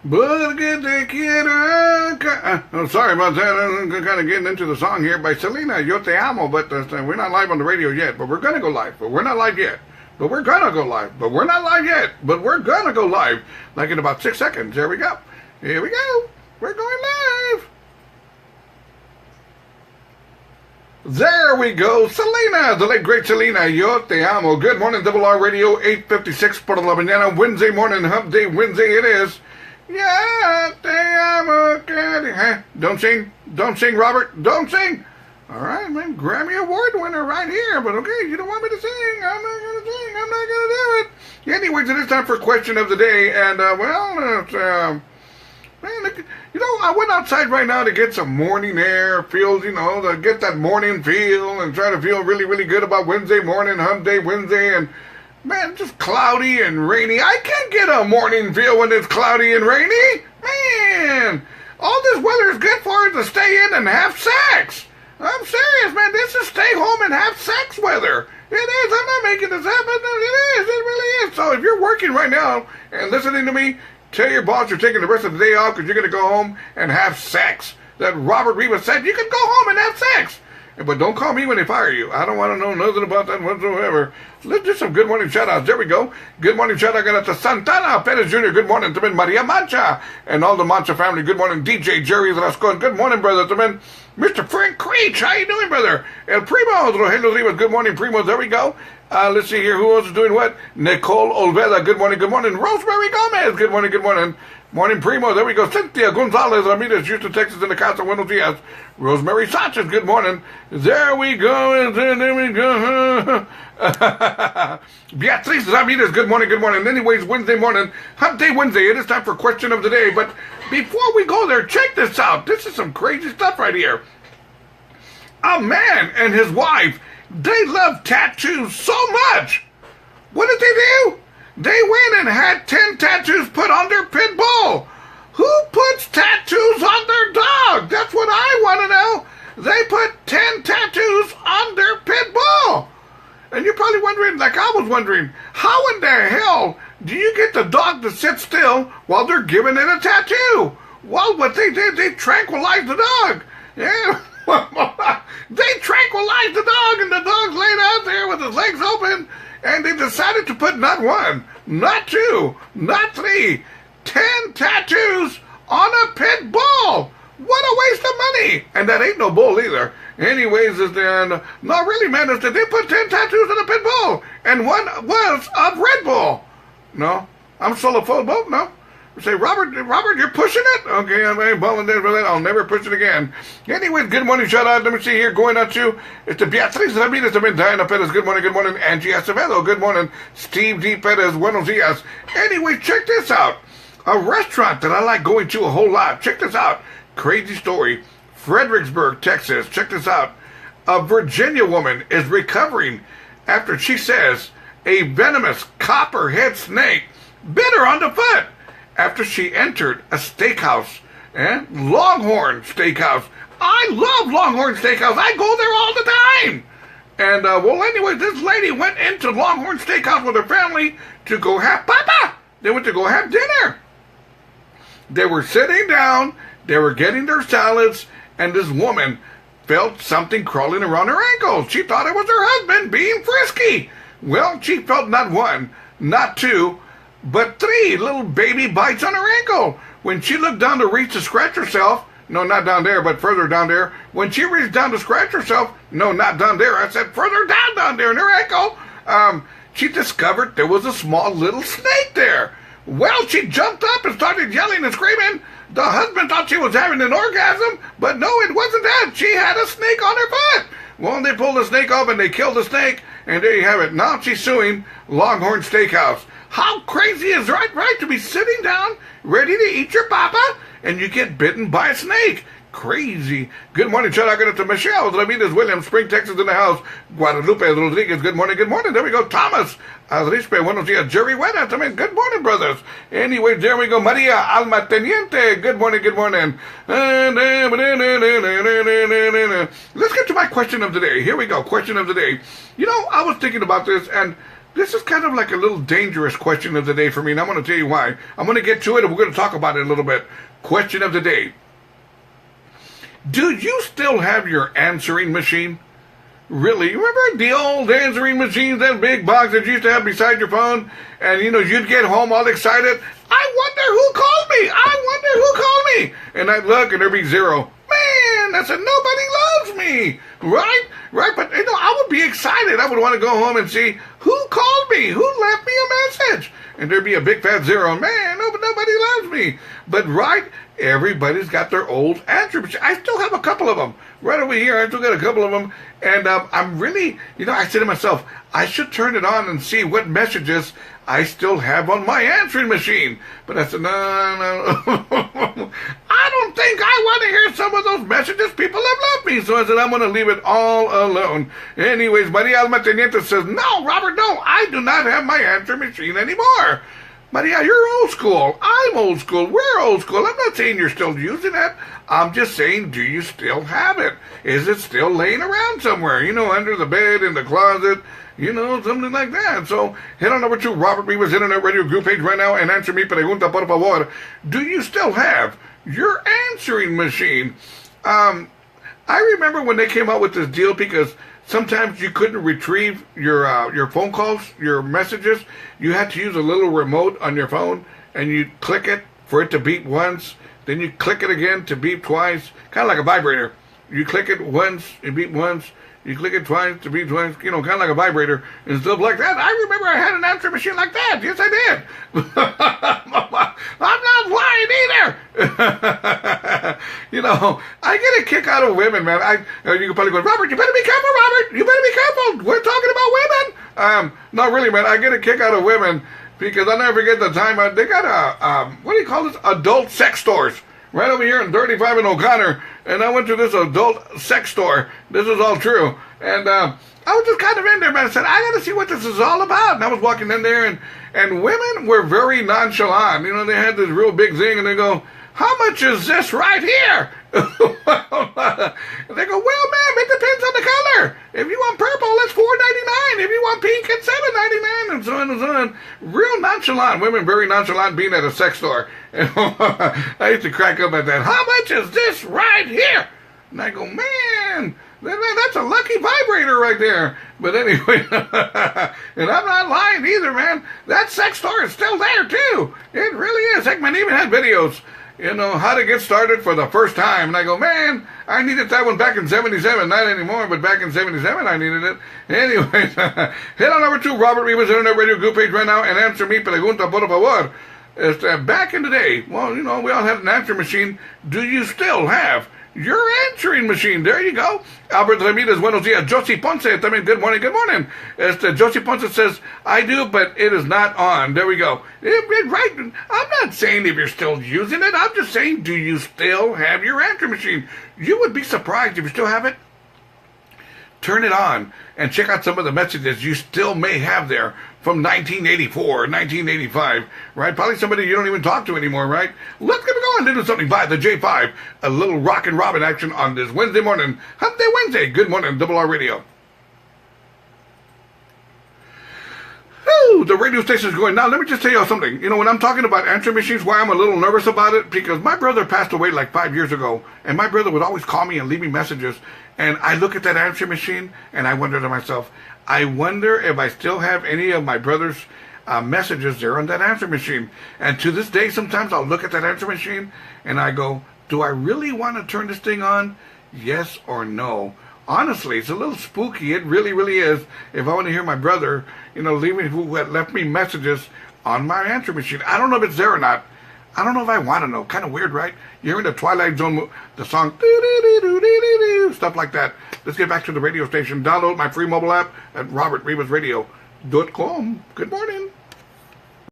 Porque te quiero. Oh, sorry about that. I'm kind of getting into the song here by Selena, Yo Te Amo, but we're not live on the radio yet, but we're going to go live, but we're not live yet. But we're going to go live, but we're not live yet, but we're going to go live, like in about 6 seconds. There we go. Here we go. We're going live. There we go. Selena, the late great Selena, Yo Te Amo. Good morning, Double R Radio, 8:56 por la mañana, Wednesday morning, Hump Day Wednesday it is. Yo Te Amo. Don't sing, Robert, don't sing. All right, man, Grammy Award winner right here, but okay, you don't want me to sing. I'm not going to sing. I'm not going to do it. Anyways, it is time for question of the day, and, man, you know, I went outside right now to get some morning air, feels, you know, to get that morning feel and try to feel really, really good about Wednesday morning, Hump Day Wednesday, and, man, just cloudy and rainy. I can't get a morning feel when it's cloudy and rainy. Man, all this weather is good for is to stay in and have sex. I'm serious, man. This is stay home and have sex weather. It is. I'm not making this up. It is. It really is. So if you're working right now and listening to me, tell your boss you're taking the rest of the day off because you're going to go home and have sex. That Robert Rivas said you can go home and have sex. But don't call me when they fire you. I don't want to know nothing about that whatsoever. Let's do some good morning shout-outs. There we go. Good morning shout-out going out to Santana Perez Jr. Good morning to Maria Mancha and all the Mancha family. Good morning, DJ Jerry Rascon. Good morning, brother. To Mr. Frank Creech. How you doing, brother? El Primo Rogelio Rivas. Good morning, Primo. There we go. Let's see here. Who else is doing what? Nicole Olveda. Good morning. Good morning. Rosemary Gomez. Good morning. Good morning. Morning, Primo. There we go. Cynthia Gonzalez Ramirez, Houston, Texas, in the Casa. Buenos dias. Rosemary Sanchez. Good morning. There we go. There we go. Beatriz Ramirez. Good morning. Good morning. Anyways, Wednesday morning. Hump Day Wednesday. It is time for question of the day. But before we go there, check this out. This is some crazy stuff right here. A man and his wife, they love tattoos so much. What did they do? They went and had 10 tattoos put on their pit bull. Who puts tattoos on their dog? That's what I want to know. They put 10 tattoos on their pit bull. And you're probably wondering, like I was wondering, how in the hell do you get the dog to sit still while they're giving it a tattoo? Well, what they did, they tranquilized the dog. Yeah. They tranquilized the dog, and the dog's laid out there with his legs open, and they decided to put not one, not two, not three, 10 tattoos on a pit bull. What a waste of money. And that ain't no bull either. Anyways, no, really, man, they put 10 tattoos on a pit bull, and one was of Red Bull. No, I'm solophobe. No. Say, Robert, you're pushing it? Okay, I ain't balling there for that. I'll never push it again. Anyways, good morning, shout out. Let me see here, going out to, it's the Beatriz Ramirez, Diana Perez, good morning, Angie Acevedo, good morning, Steve D. Perez, buenos dias. Anyway, check this out. A restaurant that I like going to a whole lot. Check this out. Crazy story. Fredericksburg, Texas. Check this out. A Virginia woman is recovering after she says a venomous copperhead snake bit her on the foot after she entered a steakhouse, Longhorn Steakhouse. I love Longhorn Steakhouse. I go there all the time. And, well, anyway, this lady went into Longhorn Steakhouse with her family to go have papa. They went to go have dinner. They were sitting down. They were getting their salads, and this woman felt something crawling around her ankles. She thought it was her husband being frisky. Well, she felt not one, not two, but 3 little baby bites on her ankle. When she looked down to reach to scratch herself, no, not down there, but further down there. When she reached down to scratch herself, no, not down there, I said further down there in her ankle, she discovered there was a small little snake there. Well, she jumped up and started yelling and screaming. The husband thought she was having an orgasm, but no, it wasn't that. She had a snake on her foot. Well, they pulled the snake off and they killed the snake, and there you have it. Now she's suing Longhorn Steakhouse. How crazy is right to be sitting down, ready to eat your papa, and you get bitten by a snake? Crazy. Good morning, shout out to Michelle Ramirez Williams, Spring, Texas in the house. Guadalupe Rodriguez, good morning. There we go. Thomas Adrispe, buenos dias. Jerry Huerta, también, good morning, brothers. Anyway, there we go. Maria Alma Teniente, good morning. Let's get to my question of the day. Here we go, question of the day. You know, I was thinking about this, and this is kind of like a little dangerous question of the day for me, and I'm going to tell you why. I'm going to get to it, and we're going to talk about it a little bit. Question of the day. Do you still have your answering machine? Really? You remember the old answering machines, that big box that you used to have beside your phone? And, you'd get home all excited. I wonder who called me. I wonder who called me. And I'd look, and there'd be 0. Man, I said, nobody loves me. Right? Right? But, I would be excited. I would want to go home and see who called me, who left me a message. And there'd be a big fat 0. Man, nobody loves me. But, right, everybody's got their old answer machine. I still have a couple of them. Right over here, I still got a couple of them. And I'm really, I said to myself, I should turn it on and see what messages I still have on my answering machine. But I said, no. I don't think I want to hear some of those messages. People have left me. So I said, I'm going to leave it all alone. Anyways, Maria Alma Teniente says, no, Robert, no, I do not have my answering machine anymore. Maria, you're old school. I'm old school. We're old school. I'm not saying you're still using it. I'm just saying, do you still have it? Is it still laying around somewhere? Under the bed, in the closet, something like that. So head on over to Robert Rivas Internet Radio group page right now and answer mi pregunta, por favor. Do you still have your answering machine? I remember when they came out with this deal because sometimes you couldn't retrieve your phone calls, your messages. You had to use a little remote on your phone, and you click it for it to beep once. Then you click it again to beep twice, kind of like a vibrator. You click it once, it beep once. You click it twice to beep twice, kind of like a vibrator and stuff like that. I remember I had an answer machine like that. Yes, I did. I'm not lying either. I get a kick out of women, man. You can probably go, Robert, you better be careful, Robert. You better be careful. We're talking about women. No, really, man. I get a kick out of women because I'll never forget the time they got what do you call this? Adult sex stores right over here in 35 and O'Connor. And I went to this adult sex store. This is all true. And I was just kind of in there, man. I said, I got to see what this is all about. And I was walking in there, and women were very nonchalant. They had this real big thing, and they go, how much is this right here? And they go, well, ma'am, it depends on the color. If you want purple, it's $4.99. If you want pink, it's $7.99, and so on and so on. Real nonchalant. Women very nonchalant being at a sex store. I used to crack up at that. How much is this right here? And I go, man, that's a lucky vibrator right there. But anyway, and I'm not lying either, man. That sex store is still there, too. It really is. Heck, man, even had videos. How to get started for the first time. And I go, man, I needed that one back in 77. Not anymore, but back in 77 I needed it. Anyways, head on over to Robert Rivas Internet Radio group page right now and answer mi pregunta, por favor. Back in the day, well, we all had an answer machine. Do you still have your answering machine? There you go. Albert Ramirez, buenos dias. Josie Ponce, también, good morning, good morning. Josie Ponce says, I do, but it is not on. There we go. Right. I'm not saying if you're still using it. I'm just saying, do you still have your answering machine? You would be surprised if you still have it. Turn it on and check out some of the messages you still may have there from 1984 or 1985, right? Probably somebody you don't even talk to anymore, right? Let's get going and do something by the J5. A little rock and robin action on this Wednesday morning. Hump Day Wednesday. Good morning, Double R Radio. Woo, the radio station is going. Now, let me just tell you something. When I'm talking about answering machines, why I'm a little nervous about it, because my brother passed away like 5 years ago, and my brother would always call me and leave me messages, and I look at that answering machine, and I wonder to myself, I wonder if I still have any of my brother's messages there on that answer machine. And to this day, sometimes I'll look at that answer machine, and I go, do I really want to turn this thing on? Yes or no? Honestly, it's a little spooky. It really, really is. If I want to hear my brother, leaving, who had left me messages on my answer machine. I don't know if it's there or not. I don't know if I want to know. Kind of weird, right? You're in the Twilight Zone, the song, stuff like that. Let's get back to the radio station. Download my free mobile app at robertrivasradio.com. Good morning.